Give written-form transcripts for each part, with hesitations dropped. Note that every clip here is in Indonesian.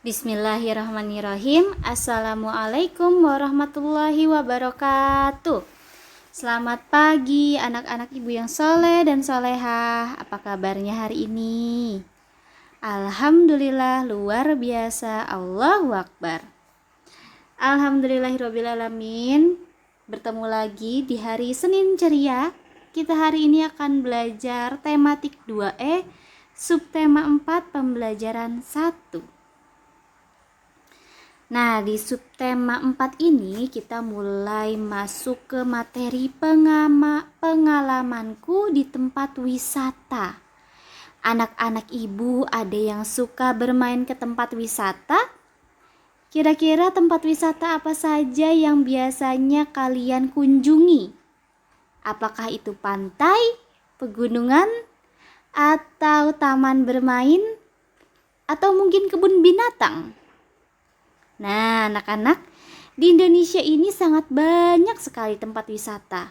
Bismillahirrahmanirrahim. Assalamualaikum warahmatullahi wabarakatuh. Selamat pagi anak-anak ibu yang soleh dan solehah. Apa kabarnya hari ini? Alhamdulillah luar biasa. Allahu Akbar. Alhamdulillahirrabbilalamin. Bertemu lagi di hari Senin ceria. Kita hari ini akan belajar tematik 2E, subtema 4, pembelajaran 1. Nah, di subtema 4 ini kita mulai masuk ke materi pengalamanku di tempat wisata. Anak-anak ibu ada yang suka bermain ke tempat wisata? Kira-kira tempat wisata apa saja yang biasanya kalian kunjungi? Apakah itu pantai, pegunungan, atau taman bermain, atau mungkin kebun binatang? Nah, anak-anak, di Indonesia ini sangat banyak sekali tempat wisata.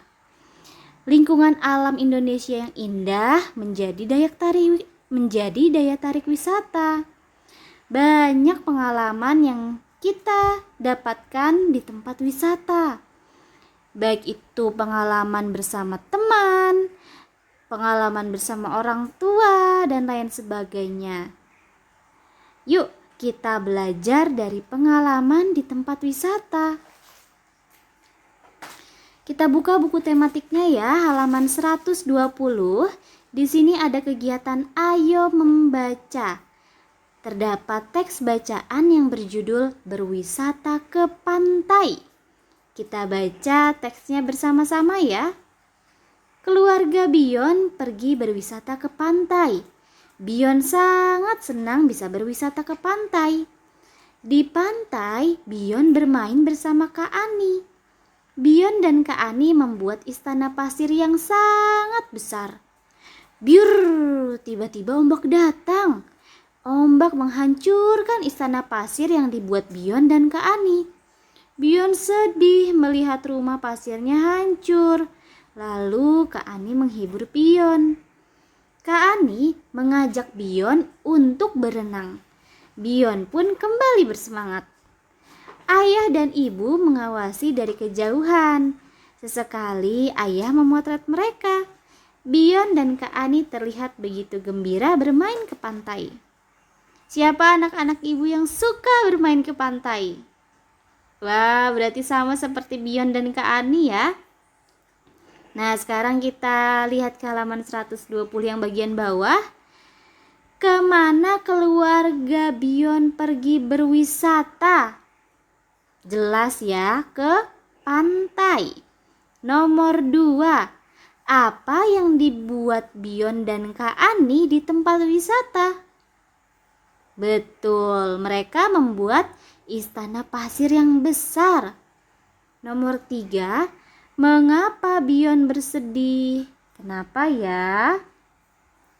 Lingkungan alam Indonesia yang indah menjadi daya tarik wisata. Banyak pengalaman yang kita dapatkan di tempat wisata. Baik itu pengalaman bersama teman, pengalaman bersama orang tua, dan lain sebagainya. Yuk, kita belajar dari pengalaman di tempat wisata. Kita buka buku tematiknya ya, halaman 120. Di sini ada kegiatan Ayo Membaca. Terdapat teks bacaan yang berjudul Berwisata ke Pantai. Kita baca teksnya bersama-sama ya. Keluarga Bion pergi berwisata ke pantai. Bion sangat senang bisa berwisata ke pantai. Di pantai, Bion bermain bersama Kak Ani. Bion dan Kak Ani membuat istana pasir yang sangat besar. Biur, tiba-tiba ombak datang. Ombak menghancurkan istana pasir yang dibuat Bion dan Kak Ani. Bion sedih melihat rumah pasirnya hancur. Lalu Kak Ani menghibur Bion. Kak Ani mengajak Bion untuk berenang. Bion pun kembali bersemangat. Ayah dan ibu mengawasi dari kejauhan. Sesekali ayah memotret mereka. Bion dan Kak Ani terlihat begitu gembira bermain ke pantai. Siapa anak-anak ibu yang suka bermain ke pantai? Wah, berarti sama seperti Bion dan Kak Ani ya. Nah, sekarang kita lihat ke halaman 120 yang bagian bawah. Kemana keluarga Bion pergi berwisata? Jelas ya, ke pantai. Nomor 2. Apa yang dibuat Bion dan Kak Ani di tempat wisata? Betul, mereka membuat istana pasir yang besar. Nomor 3. Mengapa Bion bersedih? Kenapa ya?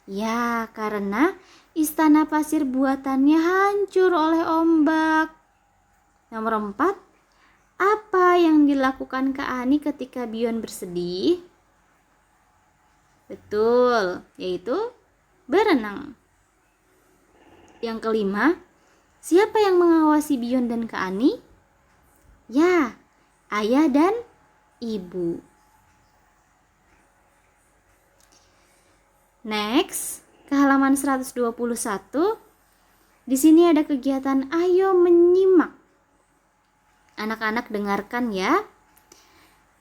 Ya, karena istana pasir buatannya hancur oleh ombak. Nomor 4. Apa yang dilakukan Kak Ani ketika Bion bersedih? Betul, yaitu berenang. Yang kelima, siapa yang mengawasi Bion dan Kak Ani? Ya, ayah dan ibu. Next, ke halaman 121. Di sini ada kegiatan Ayo Menyimak. Anak-anak dengarkan ya.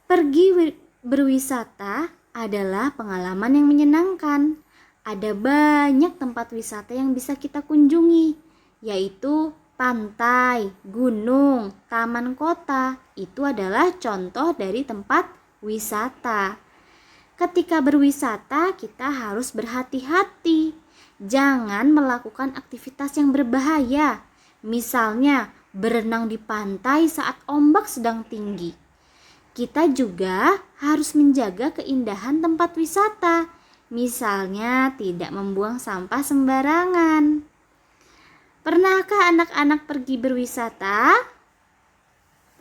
Pergi berwisata adalah pengalaman yang menyenangkan. Ada banyak tempat wisata yang bisa kita kunjungi, yaitu pantai, gunung, taman kota. Itu adalah contoh dari tempat wisata. Ketika berwisata, kita harus berhati-hati. Jangan melakukan aktivitas yang berbahaya. Misalnya, berenang di pantai saat ombak sedang tinggi. Kita juga harus menjaga keindahan tempat wisata. Misalnya, tidak membuang sampah sembarangan. Pernahkah anak-anak pergi berwisata?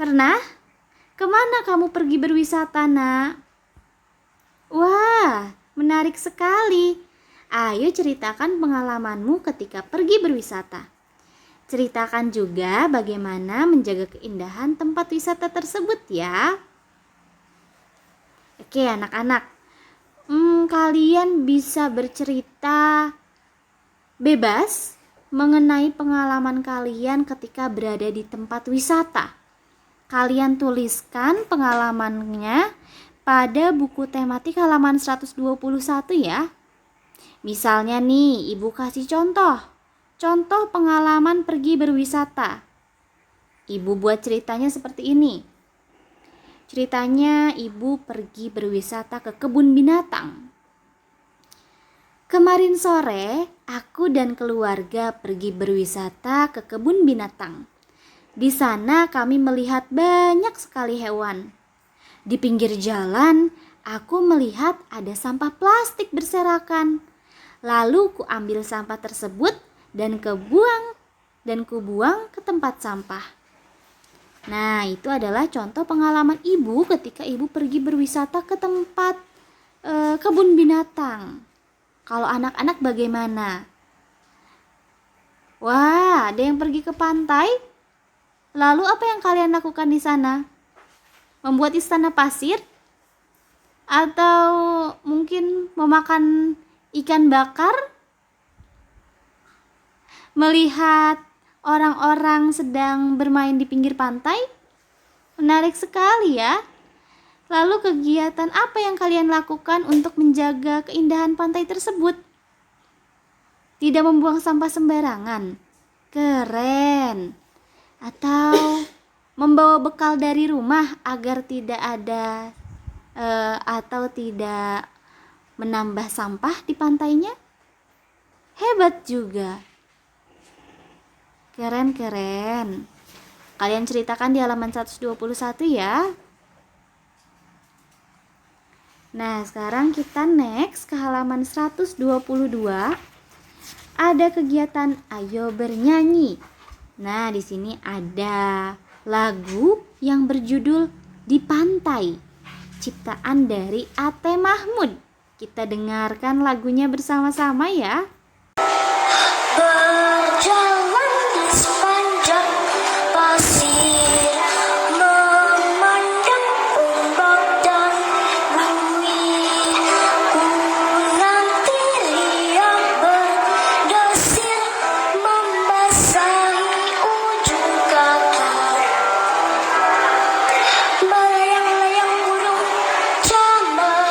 Pernah? Kemana kamu pergi berwisata, nak? Wah, menarik sekali. Ayo ceritakan pengalamanmu ketika pergi berwisata. Ceritakan juga bagaimana menjaga keindahan tempat wisata tersebut ya. Oke anak-anak, kalian bisa bercerita bebas mengenai pengalaman kalian ketika berada di tempat wisata. Kalian tuliskan pengalamannya pada buku tematik halaman 121 ya. Misalnya nih, Ibu kasih contoh pengalaman pergi berwisata. Ibu buat ceritanya seperti ini. Ceritanya Ibu pergi berwisata ke kebun binatang. Kemarin sore, aku dan keluarga pergi berwisata ke kebun binatang. Di sana kami melihat banyak sekali hewan. Di pinggir jalan, aku melihat ada sampah plastik berserakan. Lalu ku ambil sampah tersebut dan kubuang ke tempat sampah. Nah, itu adalah contoh pengalaman Ibu ketika Ibu pergi berwisata ke tempat kebun binatang. Kalau anak-anak bagaimana? Wah, ada yang pergi ke pantai? Lalu apa yang kalian lakukan di sana? Membuat istana pasir? Atau mungkin memakan ikan bakar? Melihat orang-orang sedang bermain di pinggir pantai? Menarik sekali ya. Lalu kegiatan apa yang kalian lakukan untuk menjaga keindahan pantai tersebut? Tidak membuang sampah sembarangan. Keren. Atau membawa bekal dari rumah agar tidak ada atau tidak menambah sampah di pantainya. Hebat juga. Keren. Kalian ceritakan di halaman 121 ya. Nah, sekarang kita next ke halaman 122. Ada kegiatan ayo bernyanyi. Nah, di sini ada lagu yang berjudul Di Pantai, ciptaan dari Ate Mahmud. Kita dengarkan lagunya bersama-sama ya. Berjalan di sepanjang pasir, memandang ombak dan buih. Ku nanti riang berdesir, membasahi ujung kaki. Melayang-layang burung camar,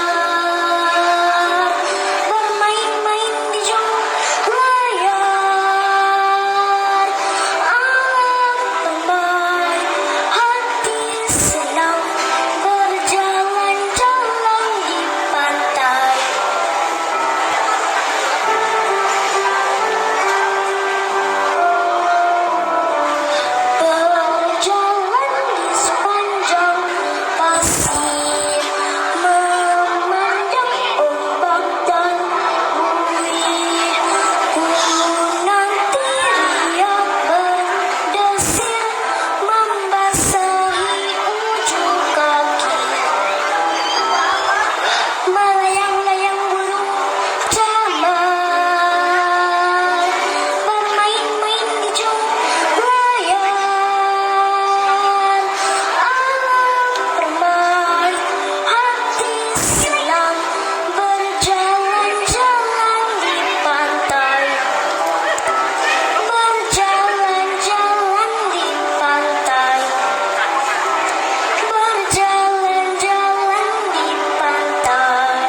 bermain-main di jauh layar. Alam damai, hati senang, berjalan-jalan di pantai. Berjalan di sepanjang pasir, memandang ombak dan buih. Ku nanti riang berdesir, membasahi ujung kaki. Melayang-layang burung camar, bermain-main di jauh layar. Alam permai, hati senang, berjalan-jalan di pantai. Berjalan-jalan di pantai. Berjalan-jalan di pantai.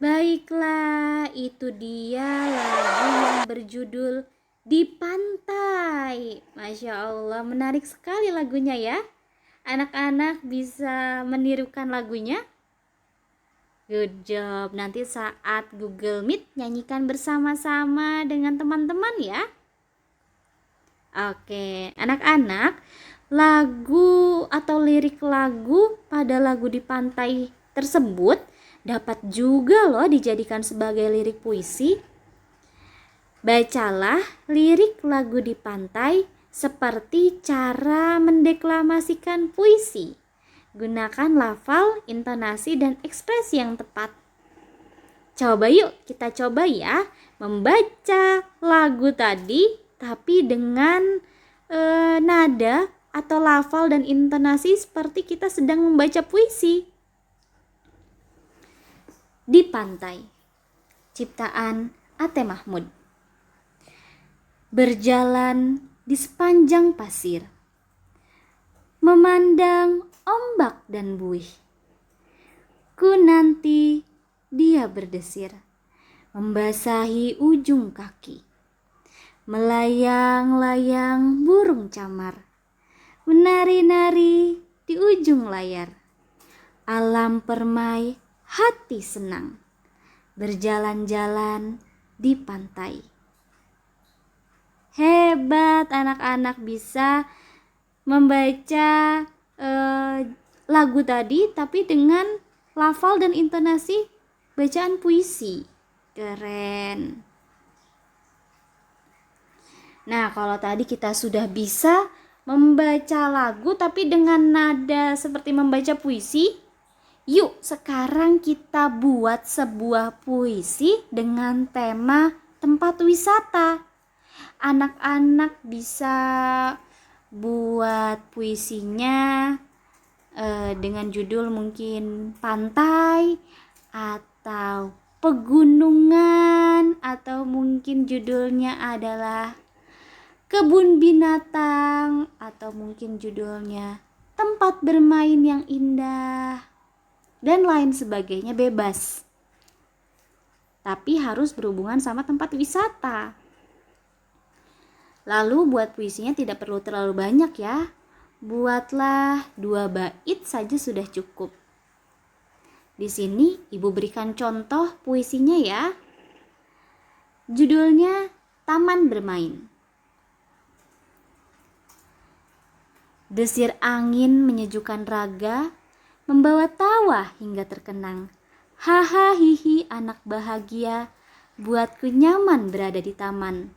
Baiklah, itu dia lagu yang berjudul Di Pantai. Masya Allah, menarik sekali lagunya ya. Anak-anak bisa menirukan lagunya? Good job. Nanti saat Google Meet nyanyikan bersama-sama dengan teman-teman ya. Oke, anak-anak, lagu atau lirik lagu pada lagu Di Pantai tersebut dapat juga loh dijadikan sebagai lirik puisi. Bacalah lirik lagu Di Pantai seperti cara mendeklamasikan puisi. Gunakan lafal, intonasi, dan ekspresi yang tepat. Coba yuk, kita coba ya membaca lagu tadi tapi dengan nada atau lafal dan intonasi seperti kita sedang membaca puisi. Di Pantai, ciptaan Ate Mahmud. Berjalan di sepanjang pasir, memandang ombak dan buih. Ku nanti dia berdesir, membasahi ujung kaki. Melayang-layang burung camar, menari-nari di ujung layar. Alam permai, hati senang, berjalan-jalan di pantai. Hebat, anak-anak bisa membaca lagu tadi tapi dengan lafal dan intonasi bacaan puisi. Keren. Nah, kalau tadi kita sudah bisa membaca lagu tapi dengan nada seperti membaca puisi, yuk sekarang kita buat sebuah puisi dengan tema tempat wisata. Anak-anak bisa buat puisinya dengan judul mungkin pantai atau pegunungan, atau mungkin judulnya adalah kebun binatang, atau mungkin judulnya tempat bermain yang indah, dan lain sebagainya. Bebas, tapi harus berhubungan sama tempat wisata. Lalu buat puisinya tidak perlu terlalu banyak ya. Buatlah 2 bait saja sudah cukup. Di sini Ibu berikan contoh puisinya ya. Judulnya Taman Bermain. Desir angin menyejukkan raga, membawa tawa hingga terkenang. Haha hihi anak bahagia, buatku nyaman berada di taman.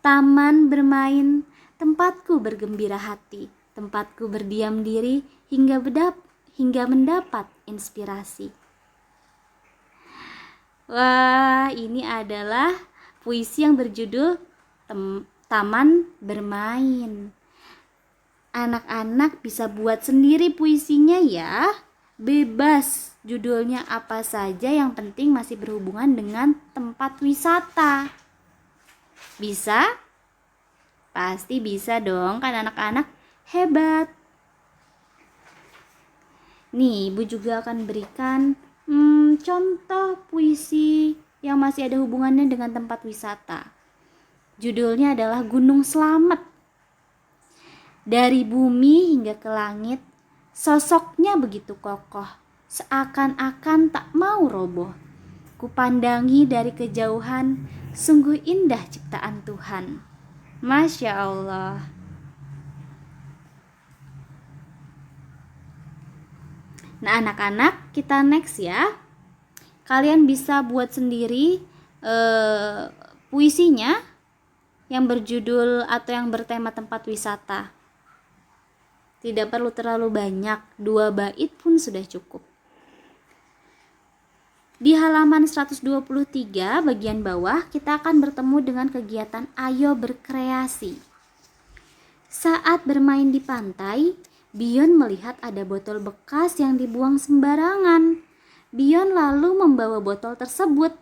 Taman bermain, tempatku bergembira hati, tempatku berdiam diri hingga mendapat inspirasi. Wah, ini adalah puisi yang berjudul Taman Bermain. Anak-anak bisa buat sendiri puisinya ya. Bebas, judulnya apa saja, yang penting masih berhubungan dengan tempat wisata. Bisa? Pasti bisa dong, kan anak-anak hebat. Nih, Ibu juga akan berikan contoh puisi yang masih ada hubungannya dengan tempat wisata. Judulnya adalah Gunung Slamet. Dari bumi hingga ke langit, sosoknya begitu kokoh, seakan-akan tak mau roboh. Kupandangi dari kejauhan, sungguh indah ciptaan Tuhan. Masya Allah. Nah, anak-anak, kita next ya. Kalian bisa buat sendiri puisinya yang berjudul atau yang bertema tempat wisata. Tidak perlu terlalu banyak, 2 bait pun sudah cukup. Di halaman 123 bagian bawah kita akan bertemu dengan kegiatan Ayo Berkreasi. Saat bermain di pantai, Bion melihat ada botol bekas yang dibuang sembarangan. Bion lalu membawa botol tersebut.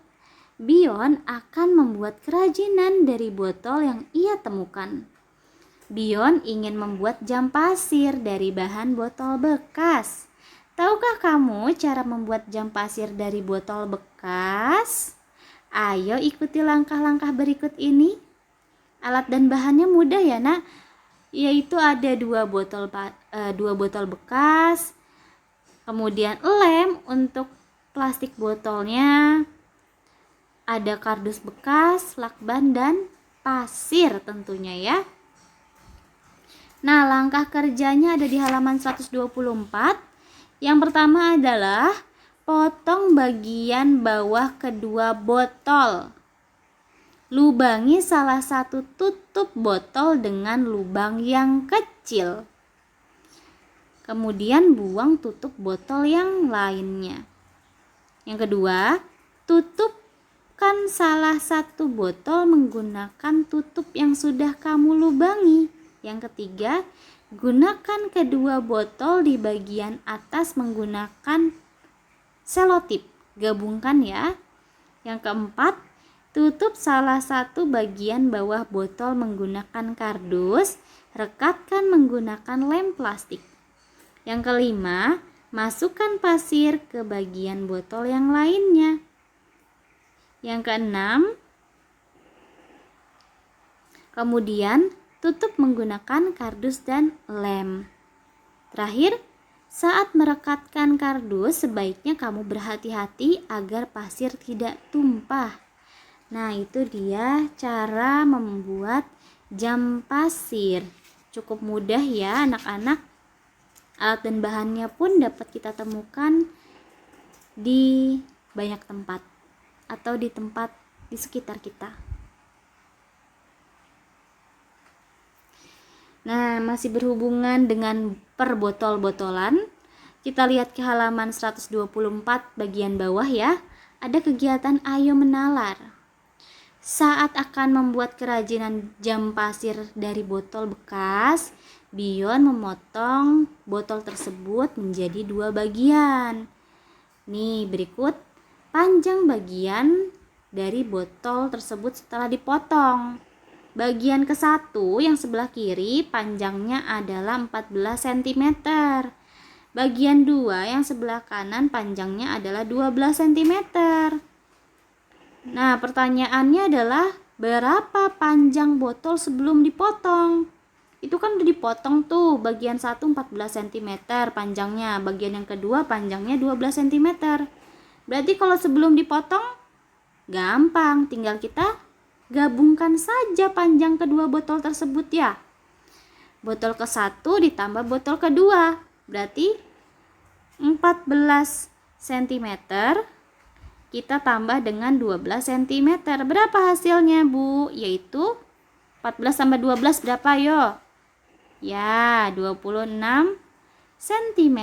Bion akan membuat kerajinan dari botol yang ia temukan. Bion ingin membuat jam pasir dari bahan botol bekas. Tahukah kamu cara membuat jam pasir dari botol bekas? Ayo ikuti langkah-langkah berikut ini. Alat dan bahannya mudah ya nak, yaitu ada 2 botol bekas, kemudian lem untuk plastik botolnya, ada kardus bekas, lakban, dan pasir tentunya ya. Nah, langkah kerjanya ada di halaman 124. Yang pertama adalah potong bagian bawah kedua botol. Lubangi salah satu tutup botol dengan lubang yang kecil. Kemudian buang tutup botol yang lainnya. Yang kedua, tutupkan salah satu botol menggunakan tutup yang sudah kamu lubangi. Yang ketiga, gunakan kedua botol di bagian atas menggunakan selotip. Gabungkan ya. Yang keempat, tutup salah satu bagian bawah botol menggunakan kardus, rekatkan menggunakan lem plastik. Yang kelima, masukkan pasir ke bagian botol yang lainnya. Yang keenam, kemudian tutup menggunakan kardus dan lem. Terakhir, saat merekatkan kardus, sebaiknya kamu berhati-hati agar pasir tidak tumpah. Nah, itu dia cara membuat jam pasir. Cukup mudah ya anak-anak. Alat dan bahannya pun dapat kita temukan di banyak tempat atau di tempat di sekitar kita. Nah, masih berhubungan dengan perbotol-botolan. Kita lihat ke halaman 124 bagian bawah ya. Ada kegiatan ayo menalar. Saat akan membuat kerajinan jam pasir dari botol bekas, Bion memotong botol tersebut menjadi 2 bagian. Nih, berikut panjang bagian dari botol tersebut setelah dipotong. Bagian ke-1 yang sebelah kiri panjangnya adalah 14 cm. Bagian 2 yang sebelah kanan panjangnya adalah 12 cm. Nah, pertanyaannya adalah berapa panjang botol sebelum dipotong? Itu kan udah dipotong tuh, bagian 1 14 cm panjangnya, bagian yang kedua panjangnya 12 cm. Berarti kalau sebelum dipotong gampang, tinggal kita gabungkan saja panjang kedua botol tersebut ya. Botol ke-1 ditambah botol kedua, berarti 14 cm kita tambah dengan 12 cm. Berapa hasilnya, Bu? Yaitu 14 tambah 12 berapa, yo? Ya, 26 cm.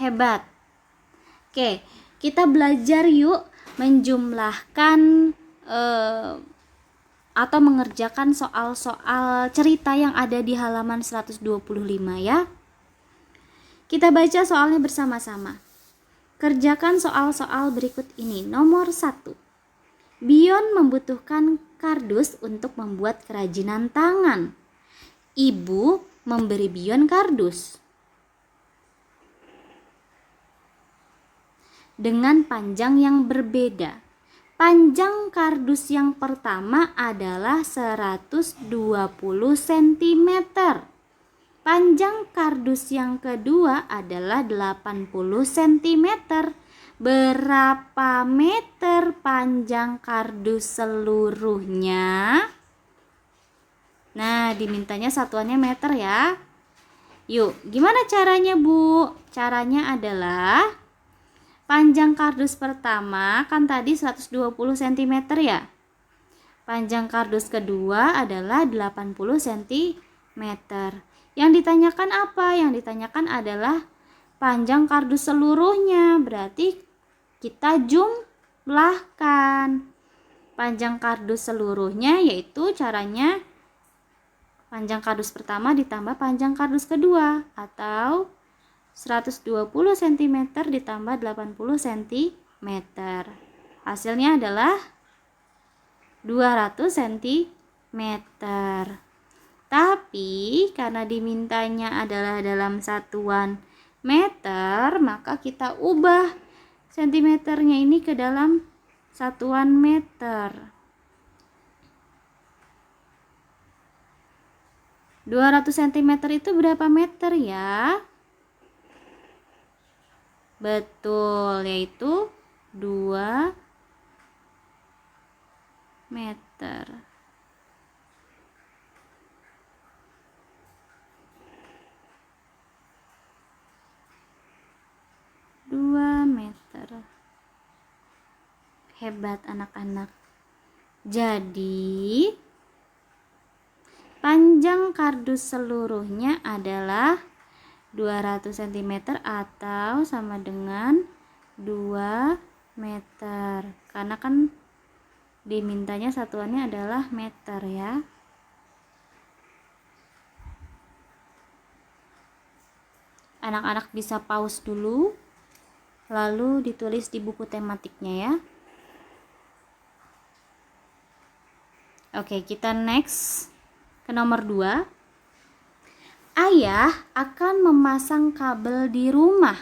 Hebat. Oke, kita belajar yuk menjumlahkan atau mengerjakan soal-soal cerita yang ada di halaman 125 ya. Kita baca soalnya bersama-sama. Kerjakan soal-soal berikut ini. Nomor 1. Bion membutuhkan kardus untuk membuat kerajinan tangan. Ibu memberi Bion kardus dengan panjang yang berbeda. Panjang kardus yang pertama adalah 120 cm. Panjang kardus yang kedua adalah 80 cm. Berapa meter panjang kardus seluruhnya? Nah, dimintanya satuannya meter ya. Yuk, gimana caranya, Bu? Caranya adalah panjang kardus pertama kan tadi 120 cm ya. Panjang kardus kedua adalah 80 cm. Yang ditanyakan apa? Yang ditanyakan adalah panjang kardus seluruhnya. Berarti kita jumlahkan panjang kardus seluruhnya, yaitu caranya panjang kardus pertama ditambah panjang kardus kedua, atau 120 cm ditambah 80 cm. Hasilnya adalah 200 cm. Tapi karena dimintanya adalah dalam satuan meter, maka kita ubah sentimeternya ini ke dalam satuan meter. 200 cm itu berapa meter ya? Betul, yaitu 2 meter. Hebat anak-anak. Jadi panjang kardus seluruhnya adalah 200 cm atau sama dengan 2 meter. Karena kan dimintanya satuannya adalah meter ya. Anak-anak bisa pause dulu, lalu ditulis di buku tematiknya ya. Oke, kita next ke nomor 2. Ayah akan memasang kabel di rumah.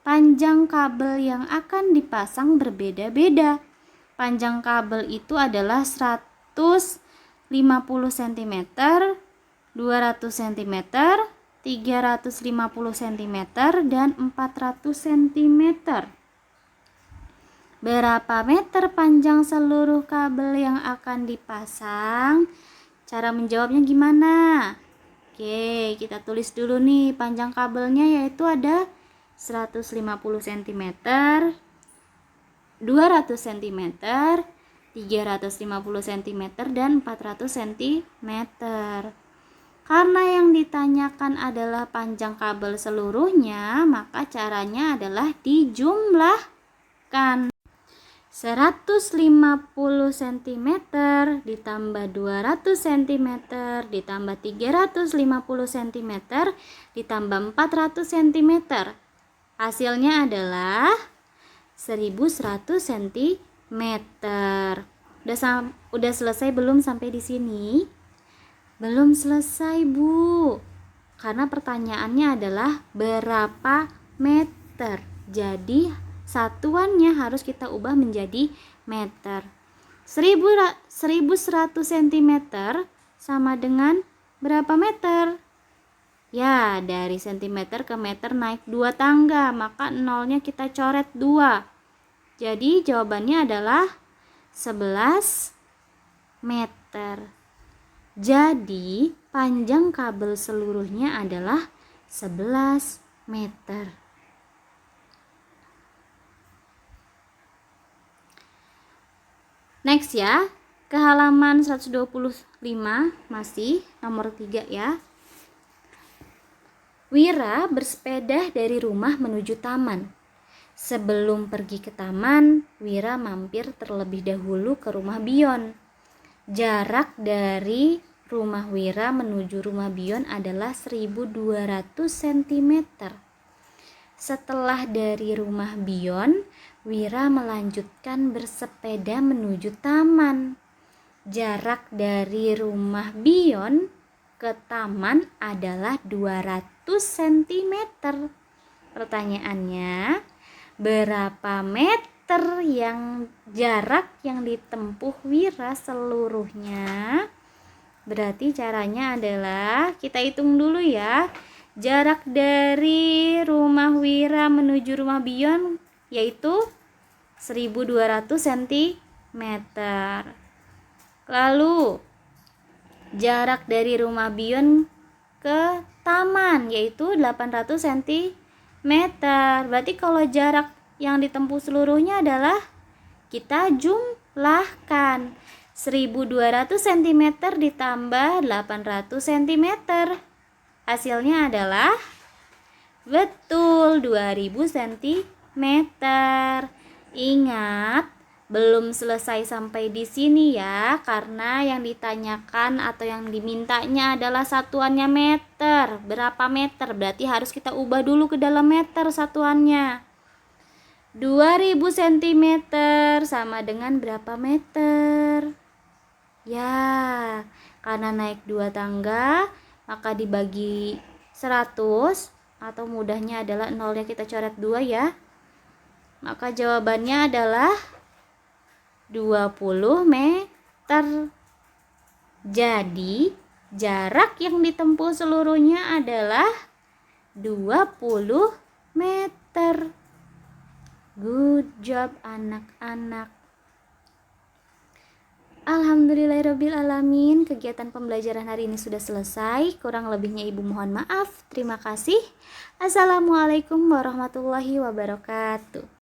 Panjang kabel yang akan dipasang berbeda-beda. Panjang kabel itu adalah 150 cm, 200 cm, 350 cm, dan 400 cm. Berapa meter panjang seluruh kabel yang akan dipasang? Cara menjawabnya gimana? Oke, kita tulis dulu nih panjang kabelnya, yaitu ada 150 cm, 200 cm, 350 cm, dan 400 cm. Karena yang ditanyakan adalah panjang kabel seluruhnya, maka caranya adalah dijumlahkan. 150 cm ditambah 200 cm ditambah 350 cm ditambah 400 cm. Hasilnya adalah 1100 cm. Udah selesai belum sampai di sini? Belum selesai, Bu. Karena pertanyaannya adalah berapa meter. Jadi satuannya harus kita ubah menjadi meter. 1100 cm sama dengan berapa meter? Ya, dari cm ke meter naik 2 tangga, maka nolnya kita coret 2. Jadi jawabannya adalah 11 meter. Jadi panjang kabel seluruhnya adalah 11 meter. Next ya, ke halaman 125 masih nomor 3 ya. Wira bersepeda dari rumah menuju taman. Sebelum pergi ke taman, Wira mampir terlebih dahulu ke rumah Bion. Jarak dari rumah Wira menuju rumah Bion adalah 1200 cm. Setelah dari rumah Bion, Wira melanjutkan bersepeda menuju taman. Jarak dari rumah Bion ke taman adalah 200 cm. Pertanyaannya, berapa meter jarak yang ditempuh Wira seluruhnya? Berarti caranya adalah kita hitung dulu ya. Jarak dari rumah Wira menuju rumah Bion yaitu 1200 cm. Lalu jarak dari rumah Bion ke taman yaitu 800 cm. Berarti kalau jarak yang ditempuh seluruhnya adalah kita jumlahkan 1200 cm ditambah 800 cm. Hasilnya adalah betul 2000 cm. Ingat, belum selesai sampai di sini ya, karena yang ditanyakan atau yang dimintanya adalah satuannya meter. Berapa meter? Berarti harus kita ubah dulu ke dalam meter satuannya. 2000 cm sama dengan berapa meter? Ya, karena naik 2 tangga, maka dibagi 100 atau mudahnya adalah nolnya kita coret 2 ya. Maka jawabannya adalah 20 meter. Jadi jarak yang ditempuh seluruhnya adalah 20 meter. Good job anak-anak. Alhamdulillahirrabbilalamin, kegiatan pembelajaran hari ini sudah selesai. Kurang lebihnya Ibu mohon maaf. Terima kasih. Assalamualaikum warahmatullahi wabarakatuh.